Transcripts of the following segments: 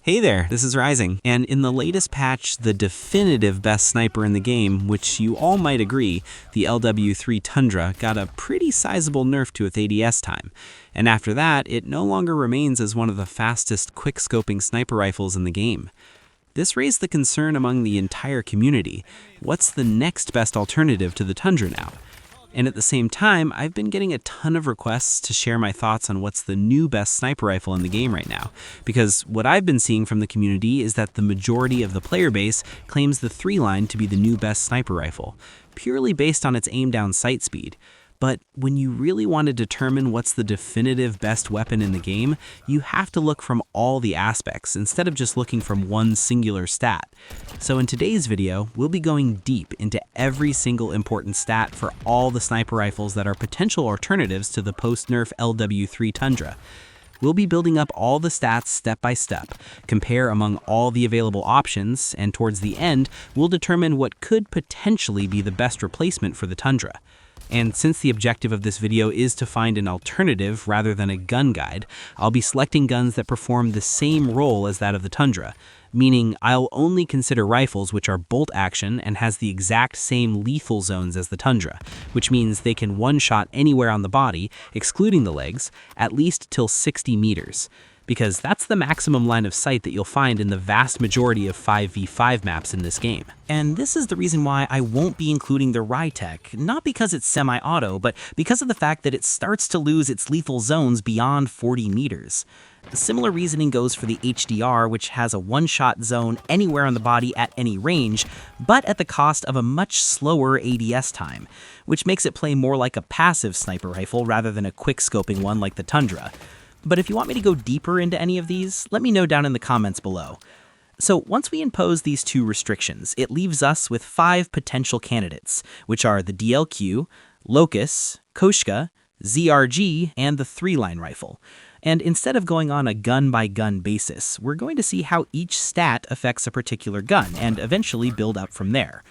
Hey there, this is Rising, and in the latest patch, the definitive best sniper in the game, which you all might agree, the LW3-Tundra, got a pretty sizable nerf to its ADS time. And after that, it no longer remains as one of the fastest quick-scoping sniper rifles in the game. This raised the concern among the entire community. What's the next best alternative to the Tundra now? And at the same time, I've been getting a ton of requests to share my thoughts on what's the new best sniper rifle in the game right now. Because what I've been seeing from the community is that the majority of the player base claims the 3-line to be the new best sniper rifle, purely based on its aim-down sight speed. But when you really want to determine what's the definitive best weapon in the game, you have to look from all the aspects instead of just looking from one singular stat. So in today's video, we'll be going deep into every single important stat for all the sniper rifles that are potential alternatives to the Post-Nerf LW3-Tundra. We'll be building up all the stats step by step, compare among all the available options, and towards the end, we'll determine what could potentially be the best replacement for the Tundra. And since the objective of this video is to find an alternative rather than a gun guide, I'll be selecting guns that perform the same role as that of the Tundra, meaning I'll only consider rifles which are bolt action and has the exact same lethal zones as the Tundra, which means they can one-shot anywhere on the body, excluding the legs, at least till 60 meters. Because that's the maximum line of sight that you'll find in the vast majority of 5v5 maps in this game. And this is the reason why I won't be including the Rytec, not because it's semi-auto, but because of the fact that it starts to lose its lethal zones beyond 40 meters. Similar reasoning goes for the HDR, which has a one-shot zone anywhere on the body at any range, but at the cost of a much slower ADS time, which makes it play more like a passive sniper rifle rather than a quick-scoping one like the Tundra. But if you want me to go deeper into any of these, let me know down in the comments below. So once we impose these two restrictions, it leaves us with 5 potential candidates, which are the DLQ, Locus, Koshka, ZRG, and the 3-line rifle. And instead of going on a gun-by-gun basis, we're going to see how each stat affects a particular gun, and eventually build up from there.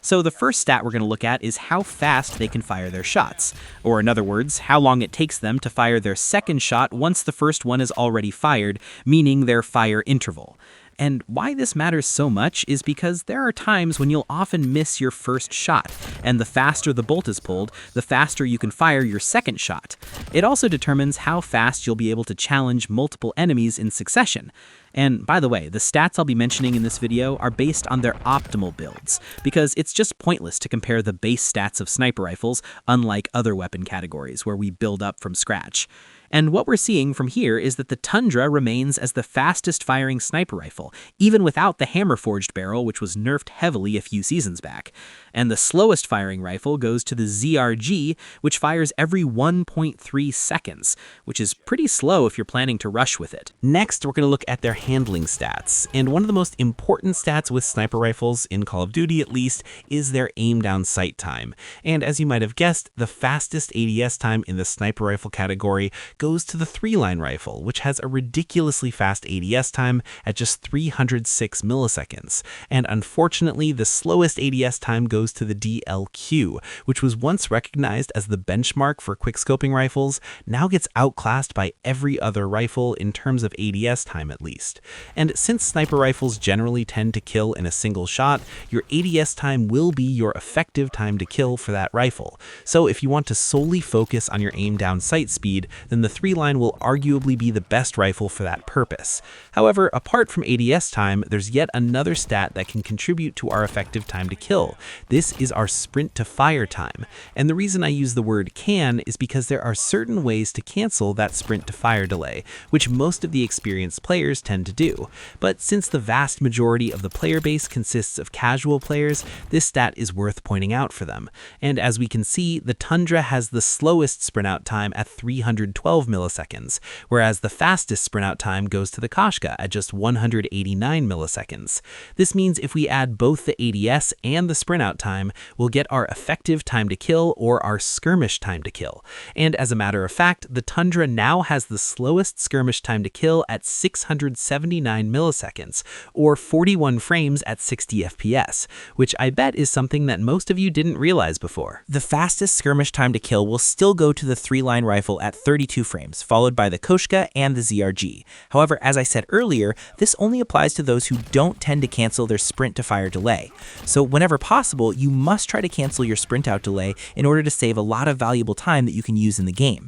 So the first stat we're going to look at is how fast they can fire their shots, or in other words, how long it takes them to fire their second shot once the first one is already fired, meaning their fire interval. And why this matters so much is because there are times when you'll often miss your first shot, and the faster the bolt is pulled, the faster you can fire your second shot. It also determines how fast you'll be able to challenge multiple enemies in succession. And by the way, the stats I'll be mentioning in this video are based on their optimal builds, because it's just pointless to compare the base stats of sniper rifles, unlike other weapon categories where we build up from scratch. And what we're seeing from here is that the Tundra remains as the fastest firing sniper rifle, even without the hammer-forged barrel, which was nerfed heavily a few seasons back. And the slowest firing rifle goes to the ZRG, which fires every 1.3 seconds, which is pretty slow if you're planning to rush with it. Next, we're going to look at their handling stats. And one of the most important stats with sniper rifles, in Call of Duty at least, is their aim-down sight time. And as you might have guessed, the fastest ADS time in the sniper rifle category goes to the 3-line rifle, which has a ridiculously fast ADS time at just 306 milliseconds. And unfortunately, the slowest ADS time goes to the DLQ, which was once recognized as the benchmark for quickscoping rifles, now gets outclassed by every other rifle in terms of ADS time at least. And since sniper rifles generally tend to kill in a single shot, your ADS time will be your effective time to kill for that rifle. So if you want to solely focus on your aim down sight speed, then the 3-line will arguably be the best rifle for that purpose. However, apart from ADS time, there's yet another stat that can contribute to our effective time to kill. This is our sprint to fire time. And the reason I use the word can is because there are certain ways to cancel that sprint to fire delay, which most of the experienced players tend to do. But since the vast majority of the player base consists of casual players, this stat is worth pointing out for them. And as we can see, the Tundra has the slowest sprint out time at 312 milliseconds, whereas the fastest sprint out time goes to the Koshka at just 189 milliseconds. This means if we add both the ADS and the sprint out time, we'll get our effective time to kill or our skirmish time to kill. And as a matter matter of fact, the Tundra now has the slowest skirmish time to kill at 679 milliseconds, or 41 frames at 60 FPS, which I bet is something that most of you didn't realize before. The fastest skirmish time to kill will still go to the 3-line rifle at 32 frames, followed by the Koshka and the ZRG. However, as I said earlier, this only applies to those who don't tend to cancel their sprint to fire delay. So whenever possible, you must try to cancel your sprint out delay in order to save a lot of valuable time that you can use in the game.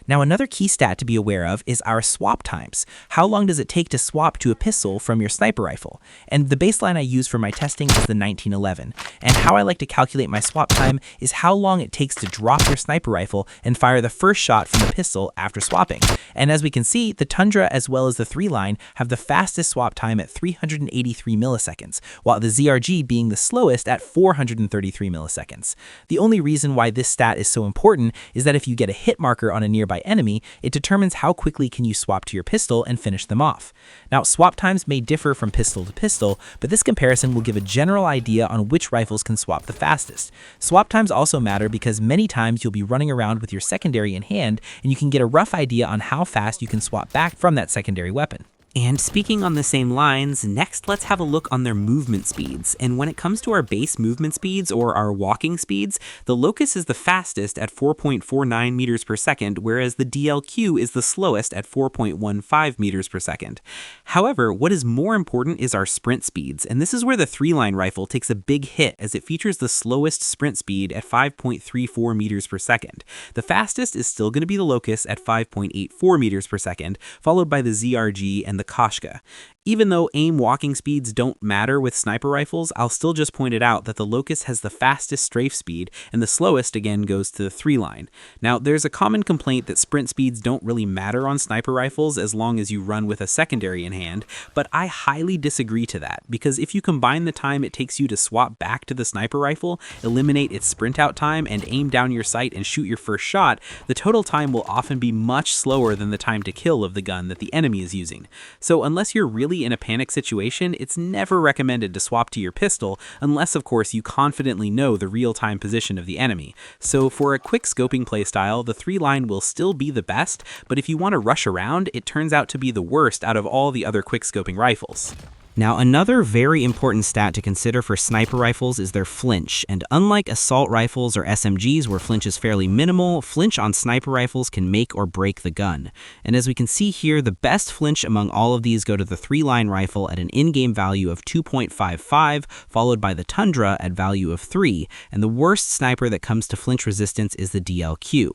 Now, another key stat to be aware of is our swap times. How long does it take to swap to a pistol from your sniper rifle? And the baseline I use for my testing is the 1911. And how I like to calculate my swap time is how long it takes to drop your sniper rifle and fire the first shot from the pistol after swapping. And as we can see, the Tundra as well as the 3-line have the fastest swap time at 383 milliseconds, while the ZRG being the slowest at 433 milliseconds. The only reason why this stat is so important is that if you get a hit marker on a nearby enemy, it determines how quickly can you swap to your pistol and finish them off. Now, swap times may differ from pistol to pistol, but this comparison will give a general idea on which rifles can swap the fastest. Swap times also matter because many times you'll be running around with your secondary in hand, and you can get a rough idea on how fast you can swap back from that secondary weapon. And speaking on the same lines, next let's have a look on their movement speeds. And when it comes to our base movement speeds or our walking speeds, the Locus is the fastest at 4.49 meters per second, whereas the DLQ is the slowest at 4.15 meters per second. However, what is more important is our sprint speeds, and this is where the 3-line rifle takes a big hit as it features the slowest sprint speed at 5.34 meters per second. The fastest is still going to be the Locus at 5.84 meters per second, followed by the ZRG and the Koshka. Even though aim walking speeds don't matter with sniper rifles, I'll still just point it out that the Locus has the fastest strafe speed, and the slowest again goes to the 3-line. Now, there's a common complaint that sprint speeds don't really matter on sniper rifles as long as you run with a secondary in hand, but I highly disagree to that, because if you combine the time it takes you to swap back to the sniper rifle, eliminate its sprint out time, and aim down your sight and shoot your first shot, the total time will often be much slower than the time to kill of the gun that the enemy is using. So unless you're really in a panic situation, it's never recommended to swap to your pistol unless, of course, you confidently know the real-time position of the enemy. So for a quick scoping playstyle, the 3-line will still be the best, but if you want to rush around, it turns out to be the worst out of all the other quick scoping rifles. Now, another very important stat to consider for sniper rifles is their flinch, and unlike assault rifles or SMGs where flinch is fairly minimal, flinch on sniper rifles can make or break the gun. And as we can see here, the best flinch among all of these go to the 3-line rifle at an in-game value of 2.55, followed by the Tundra at value of 3, and the worst sniper that comes to flinch resistance is the DLQ.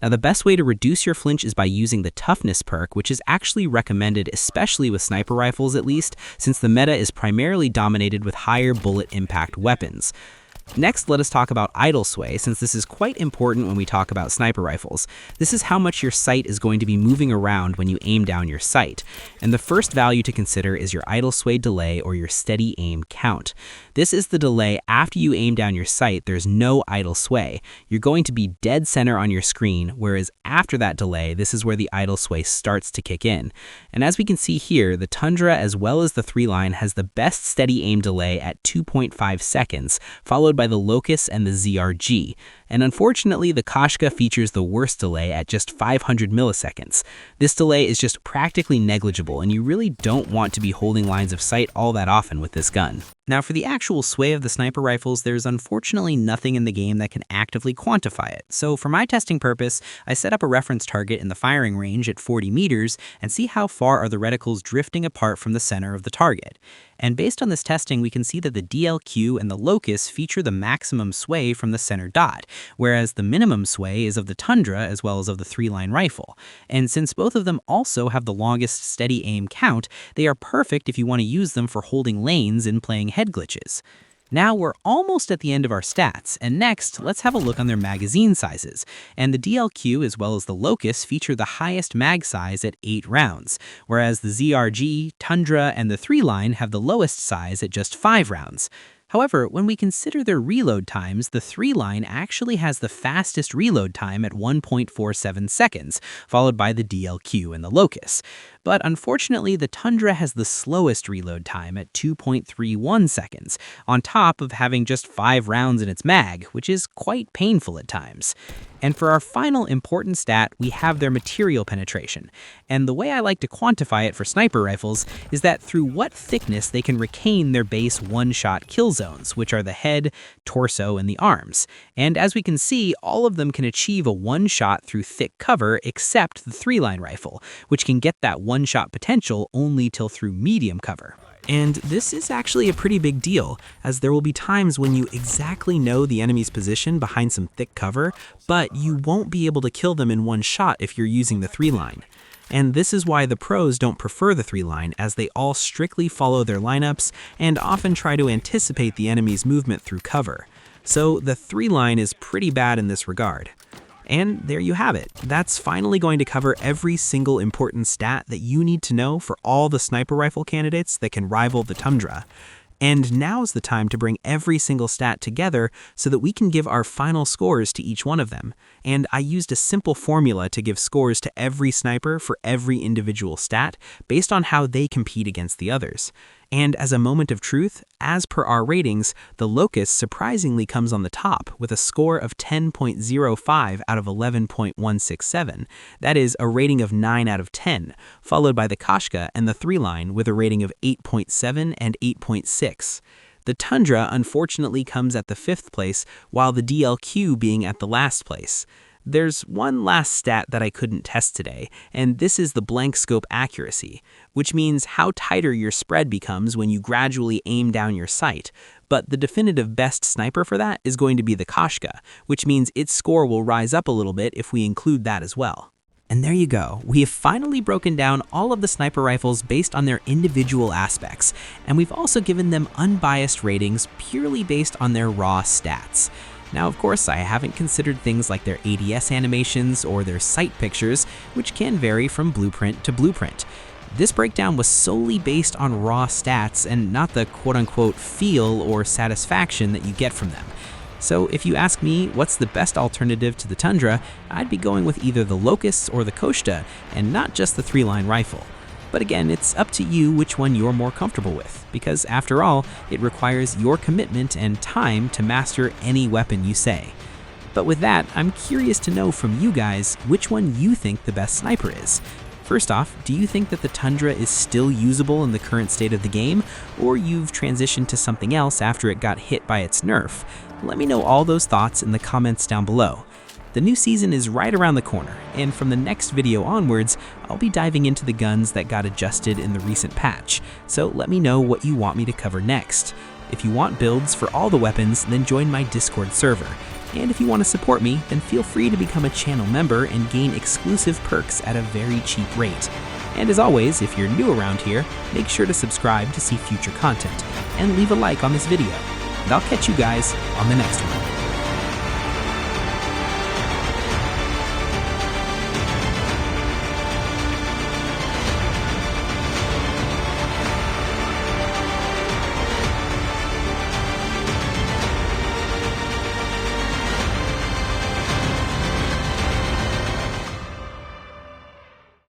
Now, the best way to reduce your flinch is by using the toughness perk, which is actually recommended, especially with sniper rifles at least, since the meta is primarily dominated with higher bullet impact weapons. Next, let us talk about idle sway, since this is quite important when we talk about sniper rifles. This is how much your sight is going to be moving around when you aim down your sight. And the first value to consider is your idle sway delay or your steady aim count. This is the delay after you aim down your sight, there's no idle sway. You're going to be dead center on your screen, whereas after that delay, this is where the idle sway starts to kick in. And as we can see here, the Tundra as well as the 3-line has the best steady aim delay at 2.5 seconds, followed by the Locus and the ZRG. And unfortunately, the Koshka features the worst delay at just 500 milliseconds. This delay is just practically negligible, and you really don't want to be holding lines of sight all that often with this gun. Now, for the actual sway of the sniper rifles, there's unfortunately nothing in the game that can actively quantify it. So for my testing purpose, I set up a reference target in the firing range at 40 meters and see how far are the reticles drifting apart from the center of the target. And based on this testing, we can see that the DLQ and the Locus feature the maximum sway from the center dot, whereas the minimum sway is of the Tundra as well as of the 3-line rifle. And since both of them also have the longest steady aim count, they are perfect if you want to use them for holding lanes and playing head glitches. Now we're almost at the end of our stats, and next, let's have a look on their magazine sizes. And the DLQ as well as the Locus feature the highest mag size at 8 rounds, whereas the ZRG, Tundra, and the 3-line have the lowest size at just 5 rounds. However, when we consider their reload times, the 3-line actually has the fastest reload time at 1.47 seconds, followed by the DLQ and the Locus. But unfortunately, the Tundra has the slowest reload time at 2.31 seconds, on top of having just 5 rounds in its mag, which is quite painful at times. And for our final important stat, we have their material penetration. And the way I like to quantify it for sniper rifles is that through what thickness they can retain their base one-shot kill zones, which are the head, torso, and the arms. And as we can see, all of them can achieve a one-shot through thick cover except the 3-line rifle, which can get that one-shot potential only till through medium cover. And this is actually a pretty big deal, as there will be times when you exactly know the enemy's position behind some thick cover, but you won't be able to kill them in one shot if you're using the 3-line. And this is why the pros don't prefer the 3-line, as they all strictly follow their lineups and often try to anticipate the enemy's movement through cover. So the 3-line is pretty bad in this regard. And there you have it. That's finally going to cover every single important stat that you need to know for all the sniper rifle candidates that can rival the Tundra. And now's the time to bring every single stat together so that we can give our final scores to each one of them. And I used a simple formula to give scores to every sniper for every individual stat based on how they compete against the others. And as a moment of truth, as per our ratings, the Locust surprisingly comes on the top with a score of 10.05 out of 11.167. That is a rating of 9 out of 10, followed by the Kashka and the 3-line with a rating of 8.7 and 8.6. The Tundra unfortunately comes at the 5th place, while the DLQ being at the last place. There's one last stat that I couldn't test today, and this is the blank scope accuracy, which means how tighter your spread becomes when you gradually aim down your sight. But the definitive best sniper for that is going to be the Kashka, which means its score will rise up a little bit if we include that as well. And there you go. We have finally broken down all of the sniper rifles based on their individual aspects, and we've also given them unbiased ratings purely based on their raw stats. Now, of course, I haven't considered things like their ADS animations or their sight pictures, which can vary from blueprint to blueprint. This breakdown was solely based on raw stats and not the quote-unquote feel or satisfaction that you get from them. So if you ask me what's the best alternative to the Tundra, I'd be going with either the Locust or the Koshta, and not just the 3-line rifle. But again, it's up to you which one you're more comfortable with, because after all, it requires your commitment and time to master any weapon you say. But with that, I'm curious to know from you guys which one you think the best sniper is. First off, do you think that the Tundra is still usable in the current state of the game, or you've transitioned to something else after it got hit by its nerf? Let me know all those thoughts in the comments down below. The new season is right around the corner, and from the next video onwards, I'll be diving into the guns that got adjusted in the recent patch, so let me know what you want me to cover next. If you want builds for all the weapons, then join my Discord server. And if you want to support me, then feel free to become a channel member and gain exclusive perks at a very cheap rate. And as always, if you're new around here, make sure to subscribe to see future content, and leave a like on this video. And I'll catch you guys on the next one.